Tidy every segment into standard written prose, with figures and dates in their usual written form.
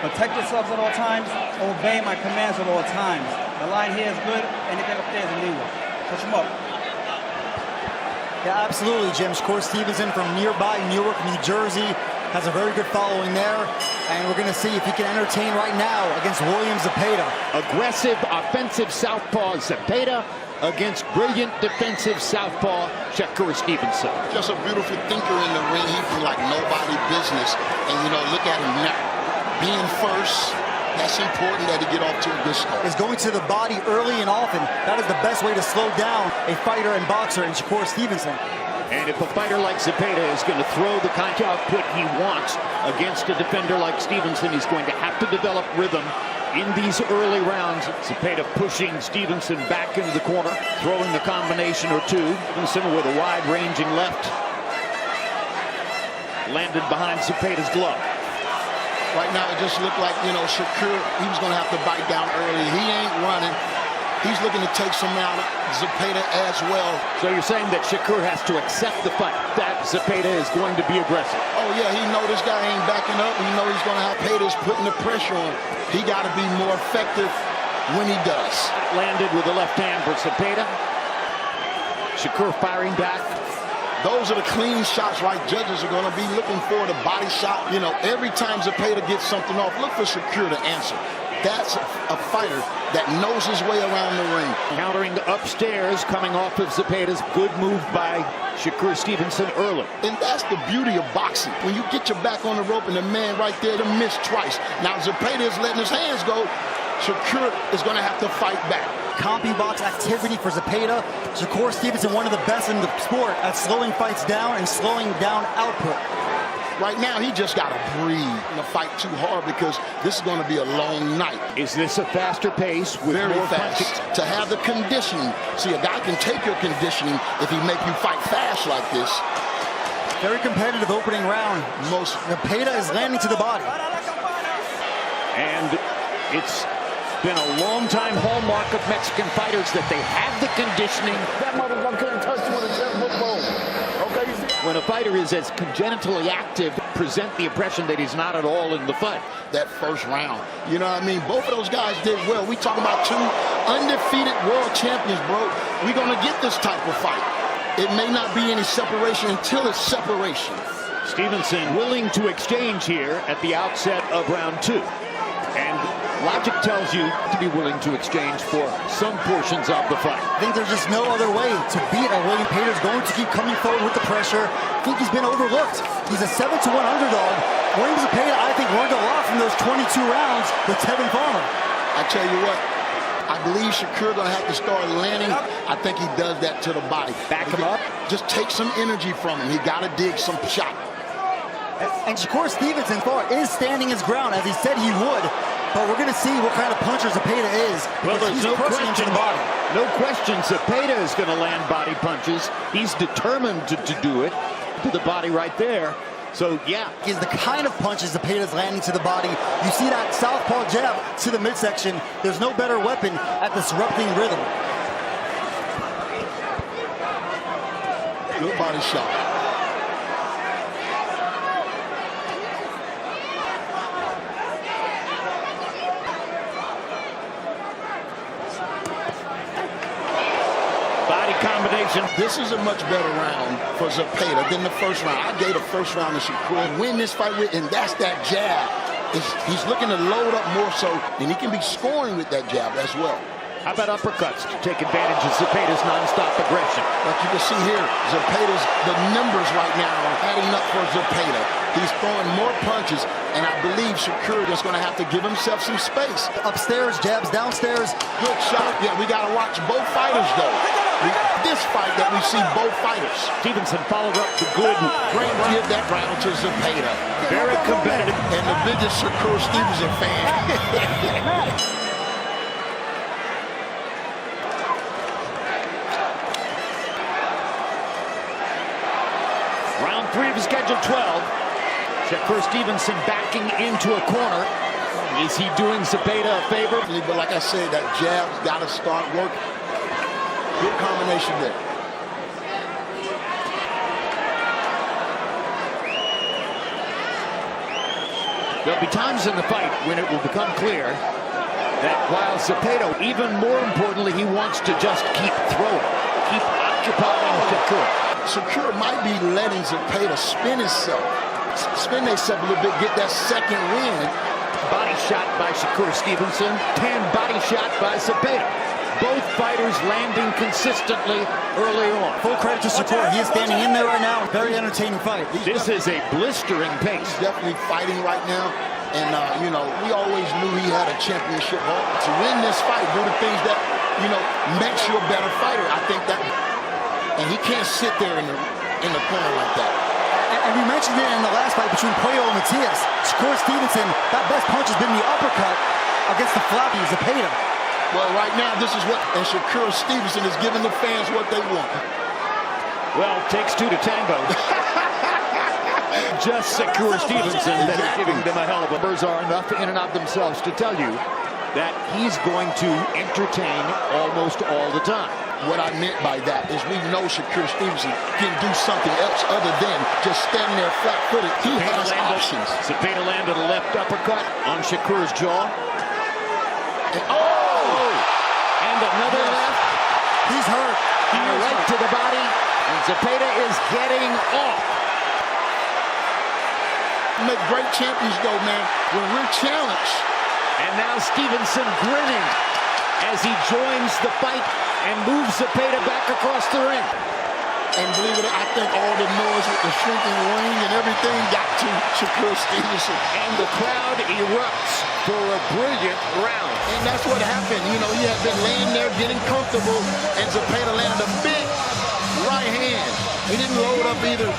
Protect yourselves at all times. Obey my commands at all times. The line here is good. Anything up there is illegal. Push him up. Yeah, absolutely, Jim. Shakur Stevenson from nearby Newark, New Jersey, has a very good following there. And we're going to see if he can entertain right now against William Zepeda. Aggressive offensive southpaw Zepeda against brilliant defensive southpaw Shakur Stevenson. Just a beautiful thinker in the ring. He feel like nobody business. And, you know, look at him now. Being first, that's important that he get off to a good start. Is going to the body early and often. That is the best way to slow down a fighter and boxer in Shakur Stevenson. And if a fighter like Zepeda is going to throw the kind of output he wants against a defender like Stevenson, he's going to have to develop rhythm in these early rounds. Zepeda pushing Stevenson back into the corner, throwing the combination or two. Stevenson with a wide-ranging left. Landed behind Zepeda's glove. Right now, it just looked like, you know, Shakur, he was going to have to bite down early. He ain't running. He's looking to take some out of Zepeda as well. So you're saying that Shakur has to accept the fight, that Zepeda is going to be aggressive? Oh, yeah, he know this guy ain't backing up. He know he's going to have Zepeda's putting the pressure on. He got to be more effective when he does. Landed with the left hand for Zepeda. Shakur firing back. Those are the clean shots, right? Judges are going to be looking for the body shot. You know, every time Zepeda gets something off, look for Shakur to answer. That's a fighter that knows his way around the ring. Countering upstairs, coming off of Zepeda's good move by Shakur Stevenson early. And that's the beauty of boxing. When you get your back on the rope and the man right there to miss twice. Now Zepeda is letting his hands go. Shakur is going to have to fight back. CompuBox activity for Zepeda. Shakur Stevenson, one of the best in the sport at slowing fights down and slowing down output. Right now, he just got to breathe and fight too hard because this is going to be a long night. Is this a faster pace with very more fast? punches? To have the conditioning. See, a guy can take your conditioning if he make you fight fast like this. Very competitive opening round. Zepeda is landing to the body. And it's been a long-time hallmark of Mexican fighters that they have the conditioning. That motherfucker couldn't touch you with a 10-foot pole. Okay, you see? When a fighter is as congenitally active, present the impression that he's not at all in the fight. That first round, you know what I mean? Both of those guys did well. We talking about two undefeated world champions, bro. We're going to get this type of fight. It may not be any separation until it's separation. Stevenson willing to exchange here at the outset of round two. And logic tells you to be willing to exchange for some portions of the fight. I think there's just no other way to beat a William Zepeda. Is going to keep coming forward with the pressure. I think he's been overlooked. He's a 7-1 underdog. William Zepeda, I think, learned a lot from those 22 rounds with Tevin Farmer. I tell you what, I believe Shakur going to have to start landing. I think he does that to the body. Back him up. Just take some energy from him. He got to dig some shot. And Shakur Stevenson is standing his ground, as he said he would. But we're going to see what kind of puncher Zepeda is. Well, there's no question. To the body. No question Zepeda is going to land body punches. He's determined to do it to the body right there. So, yeah. Is the kind of punches Zepeda is landing to the body. You see that southpaw jab to the midsection. There's no better weapon at disrupting rhythm. Good body shot. Combination. This is a much better round for Zepeda than the first round. I gave the first round to Shakur. Win this fight with, and that's that jab. He's looking to load up more so, and he can be scoring with that jab as well. How about uppercuts to take advantage of Zepeda's non-stop aggression? Like you can see here, the numbers right now are adding up for Zepeda. He's throwing more punches, and I believe Shakur is going to have to give himself some space. Upstairs, jabs downstairs. Good shot. Yeah, we got to watch both fighters, though. This fight that we see both fighters. Stevenson followed up the good. Great give that round to Zepeda. Very competitive. And the biggest Shakur Stevenson fan. Round 3 of schedule 12. Shakur Stevenson backing into a corner. Is he doing Zepeda a favor? But like I said, that jab's got to start working. Good combination there. There'll be times in the fight when it will become clear that while Zepeda, even more importantly, he wants to just keep throwing, keep occupying Shakur. Shakur might be letting Zepeda spin himself a little bit, get that second win. Body shot by Shakur Stevenson, 10 body shot by Zepeda. Both fighters landing consistently early on. Full credit to Shakur. He is standing in there right now. Very entertaining fight. This is a blistering pace. He's definitely fighting right now. And, you know, we always knew he had a championship heart. To win this fight, do the things that, you know, makes you a better fighter. I think that, and he can't sit there in the corner like that. And we mentioned it in the last fight between Puello and Matias. Shakur Stevenson, that best punch has been the uppercut against the floppy Zepeda. Well, right now, this is what, and Shakur Stevenson is giving the fans what they want. Well, takes two to tango. Just Shakur Stevenson that is giving them a hell of a buzz are enough in and of themselves to tell you that he's going to entertain almost all the time. What I meant by that is we know Shakur Stevenson can do something else other than just standing there flat-footed. He has options. Zepeda landed a left uppercut on Shakur's jaw. And another left. He's hurt. And a right to the body. And Zepeda is getting off. Make great champions go, man, when we're challenged. And now Stevenson grinning as he joins the fight and moves Zepeda back across the ring. And believe it or not, I think all the noise with the shrinking ring and everything got to Shakur Stevenson. And the crowd erupts for a brilliant round. And that's what happened. You know, he had been laying there getting comfortable, and Zepeda landed a big right hand. He didn't load up either.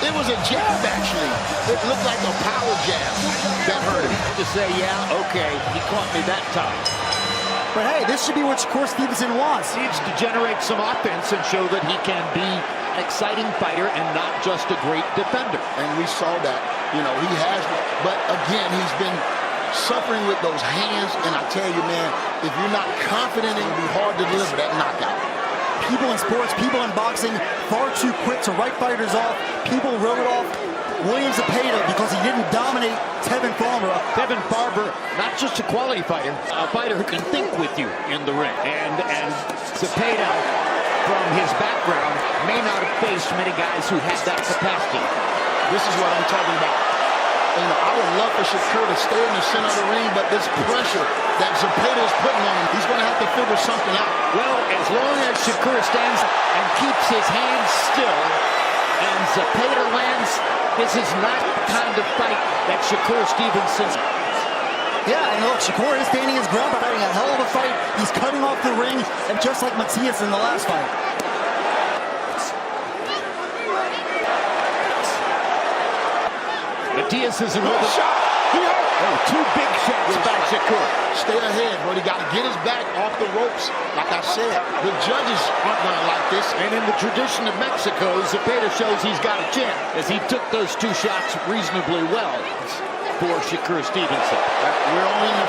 It was a jab, actually. It looked like a power jab that hurt him. To say, yeah, okay, he caught me that time. But hey, this should be what Shakur Stevenson wants. Needs to generate some offense and show that he can be an exciting fighter and not just a great defender. And we saw that. You know, he has, but again, he's been suffering with those hands. And I tell you, man, if you're not confident, it'll be hard to deliver that knockout. People in sports, people in boxing, far too quick to write fighters off. People wrote off William Zepeda because he didn't dominate Tevin Farmer. Tevin Farmer, not just a quality fighter, a fighter who can think with you in the ring. And Zepeda, from his background, may not have faced many guys who had that capacity. This is what I'm talking about. You know, I would love for Shakur to stay in the center of the ring, but this pressure that Zepeda is putting on him, he's going to have to figure something out. Well, as long as Shakur stands and keeps his hands still, and Zepeda lands, this is not the kind of fight that Shakur Stevenson. Yeah, and look, Shakur is standing his ground, but having a hell of a fight. He's cutting off the ring, and just like Matias in the last fight. Matias is in rhythm. Oh, two big shots by Shakur. Stay ahead, bro. He got to get his back off the ropes. Like I said, the judges aren't going to like this. And in the tradition of Mexico, Zepeda shows he's got a chance as he took those two shots reasonably well for Shakur Stevenson. We're only in the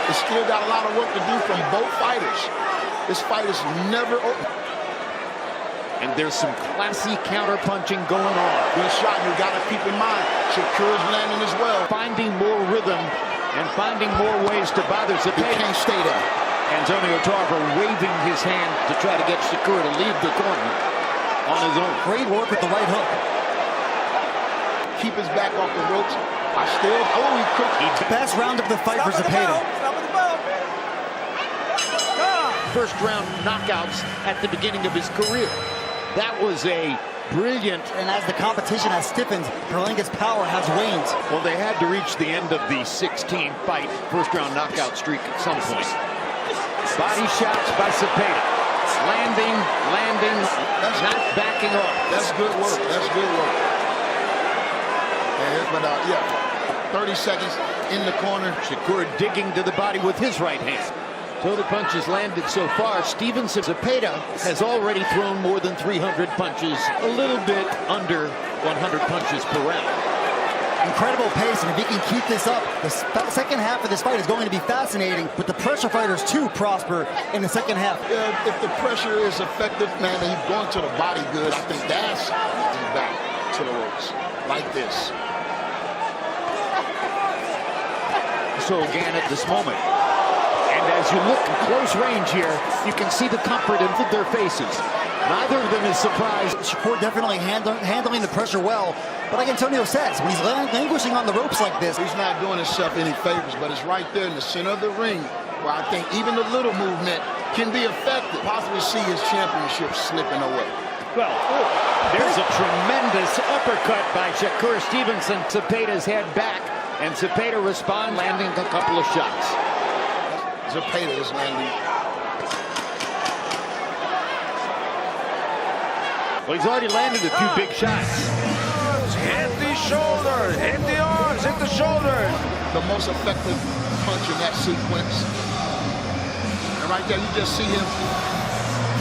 he's still got a lot of work to do from both fighters. This fight is never over. And there's some classy counter-punching going on. Good shot, you got to keep in mind, Shakur's landing as well. Finding more rhythm and finding more ways to bother Zepeda. He can't stay there. Antonio Tarver waving his hand to try to get Shakur to leave the corner on his own. Great work with the right hook. Keep his back off the ropes. He cooked. Best round of the fight for Zepeda. First round knockouts at the beginning of his career. That was a brilliant. And as the competition has stiffened, Berlanga's power has waned. Well, they had to reach the end of the 16-fight first-round knockout streak at some point. Body shots by Zepeda. Landing, not backing off. That's good work. That's good work. But yeah, 30 seconds in the corner. Shakur digging to the body with his right hand. Total punches landed so far. Stevenson Zepeda has already thrown more than 300 punches, a little bit under 100 punches per round. Incredible pace, and if he can keep this up, the second half of this fight is going to be fascinating, but the pressure fighters too prosper in the second half. If the pressure is effective, man, and he's going to the body good, I think that's back to the ropes, like this. so again at this moment. And as you look in close range here, you can see the comfort in their faces. Neither of them is surprised. Shakur definitely handling the pressure well. But like Antonio says, when he's languishing on the ropes like this, He's not doing himself any favors, but it's right there in the center of the ring where I think even the little movement can be effective. Possibly see his championship slipping away. Well, there's a tremendous uppercut by Shakur Stevenson. Zepeda's head back, and Zepeda responds, landing a couple of shots. Zepeda is landing. Well, he's already landed a few big shots. Hit the shoulders, hit the arms, hit the shoulders. The most effective punch in that sequence. And right there, you just see him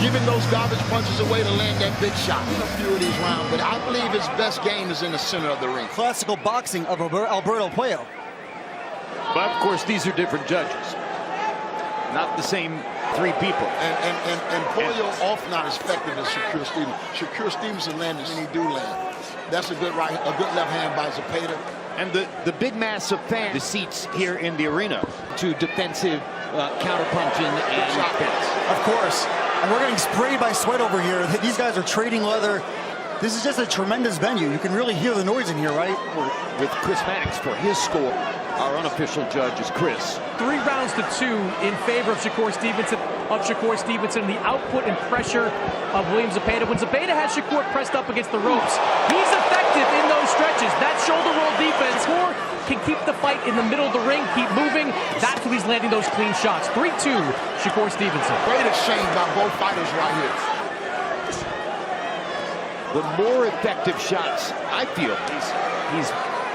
giving those garbage punches away to land that big shot in a few of these rounds. But I believe his best game is in the center of the ring. classical boxing of Alberto Puello. But, of course, these are different judges. Not the same three people. And Polio off not as effective as Shakur Stevenson. Shakur Stevenson landed and he do land. That's a good left hand by Zepeda. And the big mass of fans, the seats here in the arena to defensive counterpunching and offense. Of course. And we're getting sprayed by sweat over here. These guys are trading leather. This is just a tremendous venue. You can really hear the noise in here, right? With Chris Mannix for his score. Our unofficial judge is Chris. 3 rounds to 2 in favor of Shakur Stevenson. The output and pressure of William Zepeda. When Zepeda has Shakur pressed up against the ropes, he's effective in those stretches. That shoulder roll defense. Shakur can keep the fight in the middle of the ring, keep moving. That's when he's landing those clean shots. 3-2, Shakur Stevenson. Great exchange by both fighters right here. The more effective shots, I feel, he's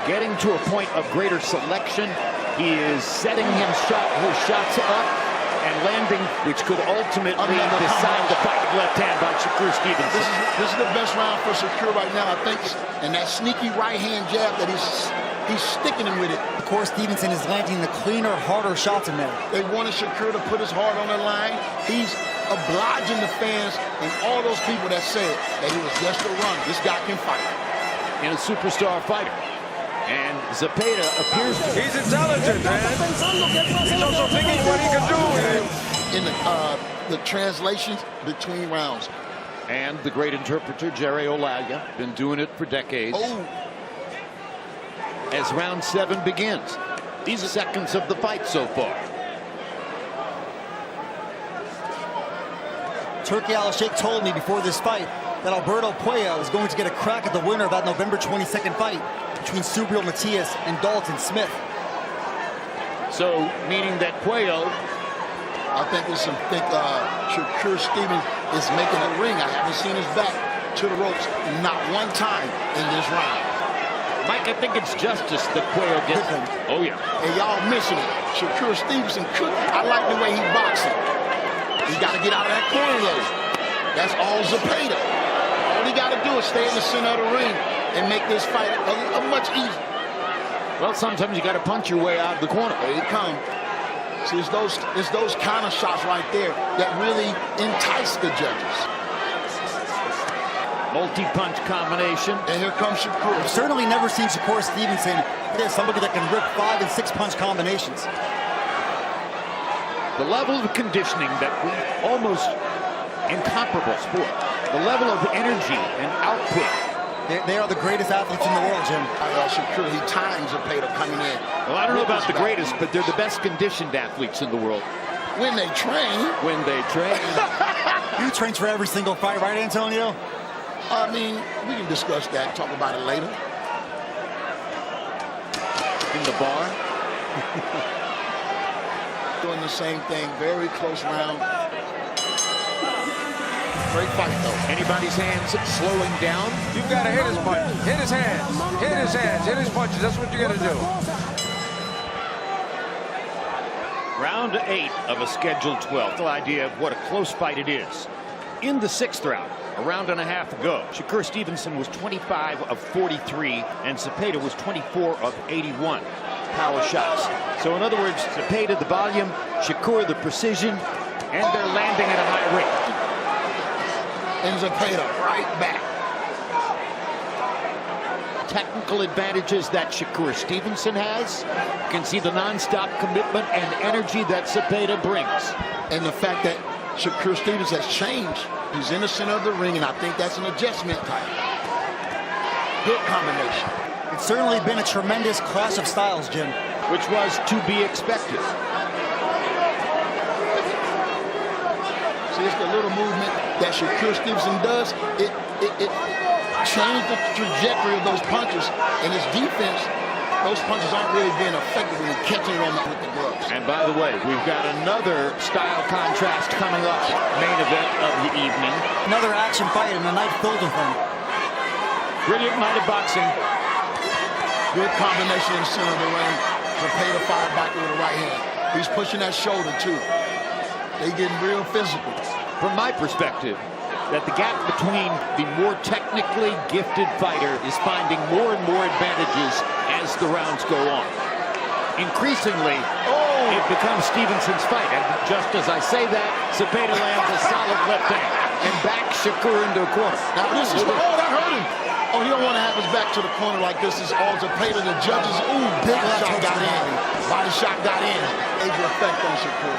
getting to a point of greater selection. He is setting his shots up and landing, which could ultimately decide the fight. Left hand by Shakur Stevenson. This is the best round for Shakur right now, I think. And that sneaky right hand jab that he's sticking him with it. Of course, Stevenson is landing the cleaner, harder shots in there. They wanted Shakur to put his heart on the line. He's obliging the fans and all those people that said that he was just a runner. This guy can fight. And a superstar fighter. And Zepeda appears to... He's intelligent, man. He's also thinking what he can do. In the translations between rounds. And the great interpreter, Jerry Olaya, been doing it for decades. Oh, As round 7 begins. These are seconds of the fight so far. Turki Al-Sheikh told me before this fight that Alberto Puello is going to get a crack at the winner of that November 22nd fight between Subriel Matias and Dalton Smith. So, meaning that Puello... I think Shakur Stevenson is making a ring. I haven't seen his back to the ropes not one time in this round. Mike, I think it's justice that Puello gets... Oh, yeah. And y'all missing it. Shakur Stevenson I like the way he boxing. He got to get out of that corner though. That's all Zepeda. All he got to do is stay in the center of the ring and make this fight a much easier. Well, sometimes you got to punch your way out of the corner. There he comes. See, it's those counter shots right there that really entice the judges. Multi-punch combination. And here comes Shakur. I've certainly never seen Shakur Stevenson as somebody that can rip 5- and 6-punch combinations. The level of conditioning that we almost incomparable sport. The level of energy and output. They are the greatest athletes in the world, Jim. Shakur, he times Zepeda coming in. Well, I don't know about the greatest, but they're the best conditioned athletes in the world. When they train. When they train. You train for every single fight, right, Antonio? I mean, we can discuss that, talk about it later. In the bar. Doing the same thing, very close round. Great fight, though. Anybody's hands slowing down? You've got to hit his punch. Hit his hands. Hit his hands. Hit his punches. That's what you got to do. Round 8 of a scheduled 12. The idea of what a close fight it is. In the 6th round, a round and a half ago, Shakur Stevenson was 25 of 43, and Zepeda was 24 of 81 power shots. So in other words, Zepeda the volume, Shakur the precision, and they're landing at a high rate. And Zepeda right back. technical advantages that Shakur Stevenson has. You can see the nonstop commitment and energy that Zepeda brings. And the fact that Shakur Stevenson has changed. He's in the center of the ring, and I think that's an adjustment type. Good combination. It's certainly been a tremendous clash of styles, Jim. Which was to be expected. See, it's the little movement that Shakur Stevenson does. It changed the trajectory of those punches, and his defense, those punches aren't really being effective when he's catching them with the gloves. And by the way, we've got another style contrast coming up. Main event of the evening. Another action fight and a night filled with them. Brilliant night of boxing. Good combination in the center of the ring. Zepeda fired back with the right hand. He's pushing that shoulder, too. They getting real physical. From my perspective, that the gap between the more technically gifted fighter is finding more and more advantages as the rounds go on. Increasingly, it becomes Stevenson's fight. And just as I say that, Zepeda lands a solid left hand and backs Shakur into a corner. Now this is, that hurt him. Oh, he don't want to have his back to the corner like this. Is all Zepeda. The judges, big body shot got in. Body shot got in. Major effect on Shakur.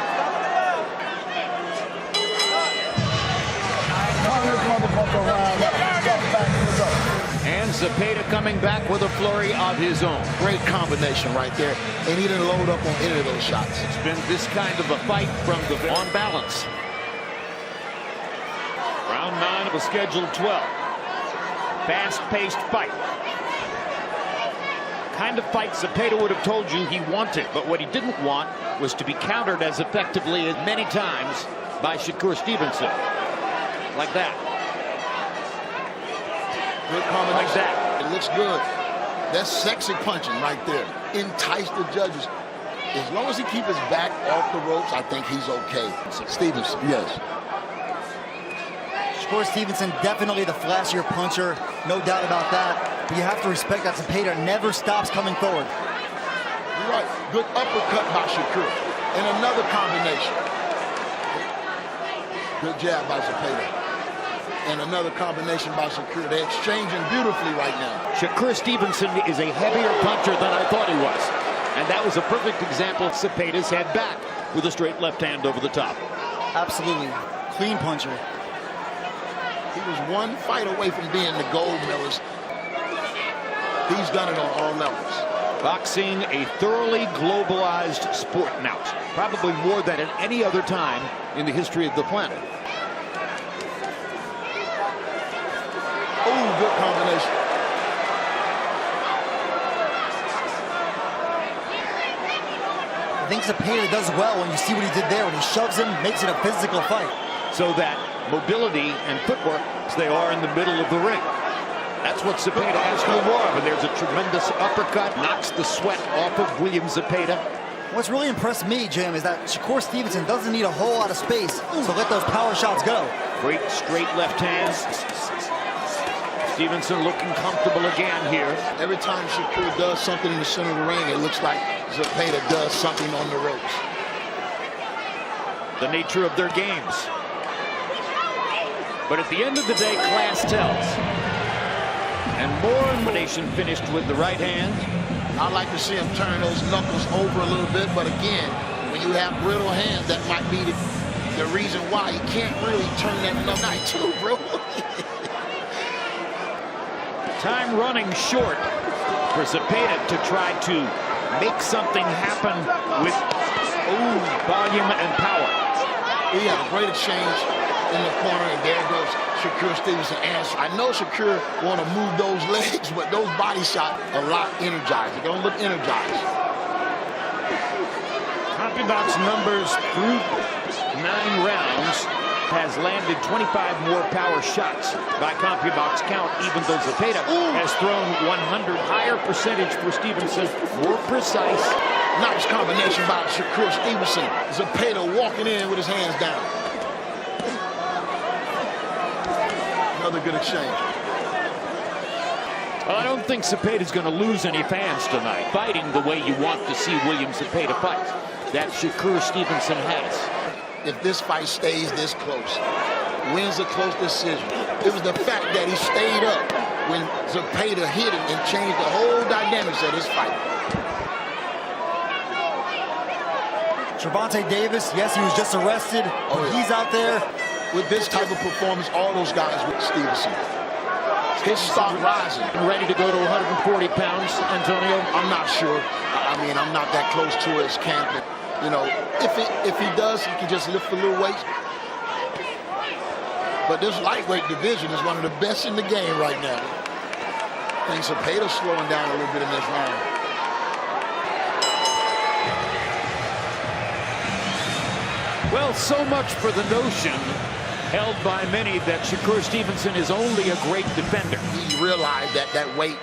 And Zepeda coming back with a flurry of his own. Great combination right there. And he didn't load up on any of those shots. It's been this kind of a fight from the on balance. Round 9 of a scheduled 12. Fast-paced fight. Kind of fight Zepeda would have told you he wanted, but what he didn't want was to be countered as effectively as many times by Shakur Stevenson. Like that. Good combination. Like that. It looks good. That's sexy punching right there. Entice the judges. As long as he keeps his back off the ropes, I think he's okay. Stevenson, yes. Shakur Stevenson, definitely the flashier puncher, no doubt about that. But you have to respect that Zepeda never stops coming forward. You're right. Good uppercut by Shakur. And another combination. Good jab by Zepeda. And another combination by Shakur. They're exchanging beautifully right now. Shakur Stevenson is a heavier puncher than I thought he was. And that was a perfect example of Zepeda's head back with a straight left hand over the top. Absolutely. Clean puncher. He was one fight away from being the gold medalist. He's done it on all levels. Boxing, a thoroughly globalized sport now. Probably more than at any other time in the history of the planet. Oh, good combination. I think Zepeda does well when you see what he did there. When he shoves him, makes it a physical fight. So that mobility and footwork, they are in the middle of the ring. That's what Zepeda has no more of. And there's a tremendous uppercut, knocks the sweat off of William Zepeda. What's really impressed me, Jim, is that Shakur Stevenson doesn't need a whole lot of space to let those power shots go. Great straight left hand. Stevenson looking comfortable again here. Every time Shakur does something in the center of the ring, it looks like Zepeda does something on the ropes. The nature of their games. But at the end of the day, class tells. And more combination finished with the right hand. I like to see him turn those knuckles over a little bit, but again, when you have brittle hands, that might be the reason why you can't really turn that knuckle too, bro. Time running short for Zepeda to try to make something happen with volume and power. We have a great exchange in the corner, and there goes Shakur Stevenson answer. I know Shakur want to move those legs, but those body shots are a lot energized. They don't look energized. CompuBox numbers through 9 rounds has landed 25 more power shots by CompuBox count, even though Zepeda has thrown 100. Higher percentage for Stevenson, more precise. Nice combination by Shakur Stevenson. Zepeda walking in with his hands down. Another good exchange. Well, I don't think Zepeda's going to lose any fans tonight. Fighting the way you want to see William Zepeda fight. That Shakur Stevenson has. If this fight stays this close, wins a close decision. It was the fact that he stayed up when Zepeda hit him and changed the whole dynamics of this fight. Gervonta Davis, yes, he was just arrested, but he's out there. With this type of performance, all those guys with Stevenson. His stock rising. Ready to go to 140 pounds, Antonio? I'm not sure. I mean, I'm not that close to his camp. You know, if he does, he can just lift a little weight. But this lightweight division is one of the best in the game right now. I think Zepeda's slowing down a little bit in this round. Well, so much for the notion held by many that Shakur Stevenson is only a great defender. He realized that that weight,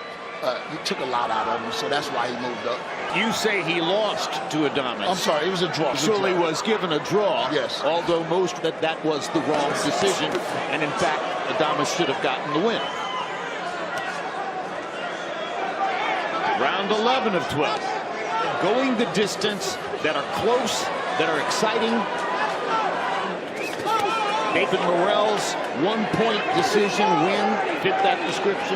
he took a lot out of him, so that's why he moved up. You say he lost to Adames. I'm sorry, it was a draw. Actually was given a draw. Yes. Although most that was the wrong decision, and in fact, Adames should have gotten the win. Round 11 of 12. Going the distance, that are close, that are exciting. David Morrell's one-point decision win fit that description.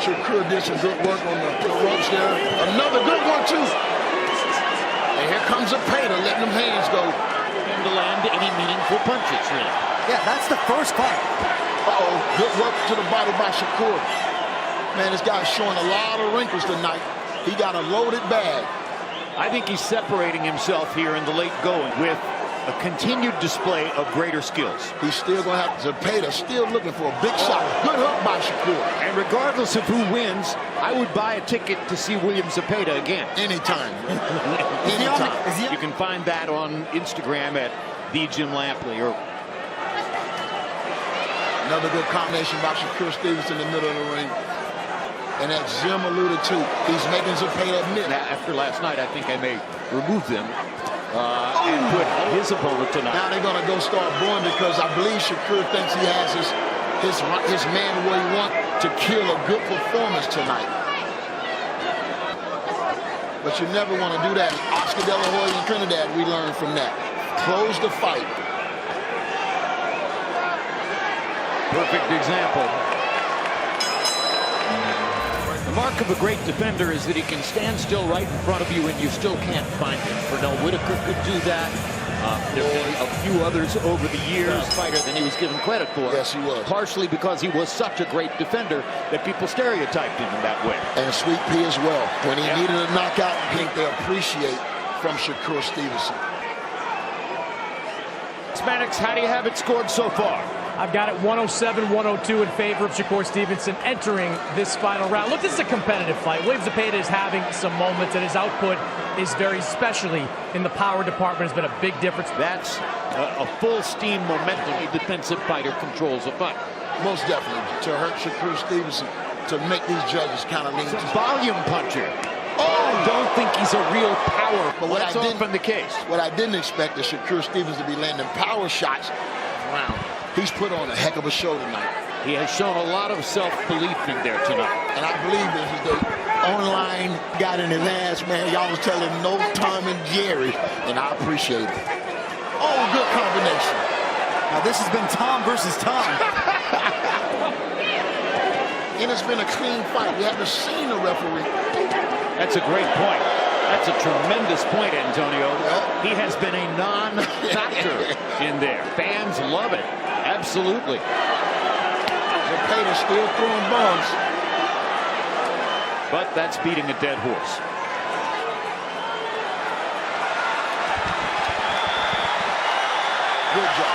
Shakur did some good work on the ropes there. Another good one, too. And here comes Zepeda, letting them hands go. And to land any meaningful punches, really. Yeah, that's the first fight. Uh-oh, good work to the body by Shakur. Man, this guy's showing a lot of wrinkles tonight. He got a loaded bag. I think he's separating himself here in the late going with a continued display of greater skills. He's still going to have Zepeda still looking for a big shot. Good hook by Shakur. And regardless of who wins, I would buy a ticket to see William Zepeda again. Anytime. Anytime. You can find that on Instagram at @TheJimLampley. Or another good combination by Shakur Stevenson in the middle of the ring. And as Jim alluded to, he's making Zepeda admit. After last night, I think I may remove them and put his opponent tonight. Now they're going to go start booing because I believe Shakur thinks he has his man where he wants to kill a good performance tonight. But you never want to do that. Oscar De La Hoya and Trinidad, we learned from that. Close the fight. Perfect example. The mark of a great defender is that he can stand still right in front of you and you still can't find him. Pernell Whitaker could do that. There have been a few others over the years, fighter than he was given credit for. Yes, he was. Partially because he was such a great defender that people stereotyped him in that way. And Sweet Pea as well. When he needed a knockout, I think they appreciate from Shakur Stevenson. Hispanics, how do you have it scored so far? I've got it 107-102 in favor of Shakur Stevenson entering this final round. Look, this is a competitive fight. William Zepeda is having some moments, and his output is very, especially in the power department, has been a big difference. That's a full steam momentum. A defensive fighter controls a fight. Most definitely. To hurt Shakur Stevenson, to make these judges kind of lean. It's a volume puncher. I don't think he's a real power, but that's often the case. What I didn't expect is Shakur Stevenson to be landing power shots around. He's put on a heck of a show tonight. He has shown a lot of self-belief in there tonight. And I believe this is the online got in his ass, man. Y'all was telling him no Tom and Jerry, and I appreciate it. Oh, good combination. Now this has been Tom versus Tom. And it's been a clean fight. We haven't seen a referee. That's a great point. That's a tremendous point, Antonio. He has been a non-factor in there. Fans love it. Absolutely. Zepeda still throwing bombs. But that's beating a dead horse. Good job.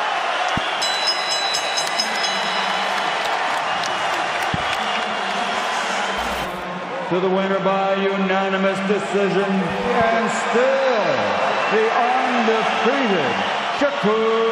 To the winner by unanimous decision, and still the undefeated Shakur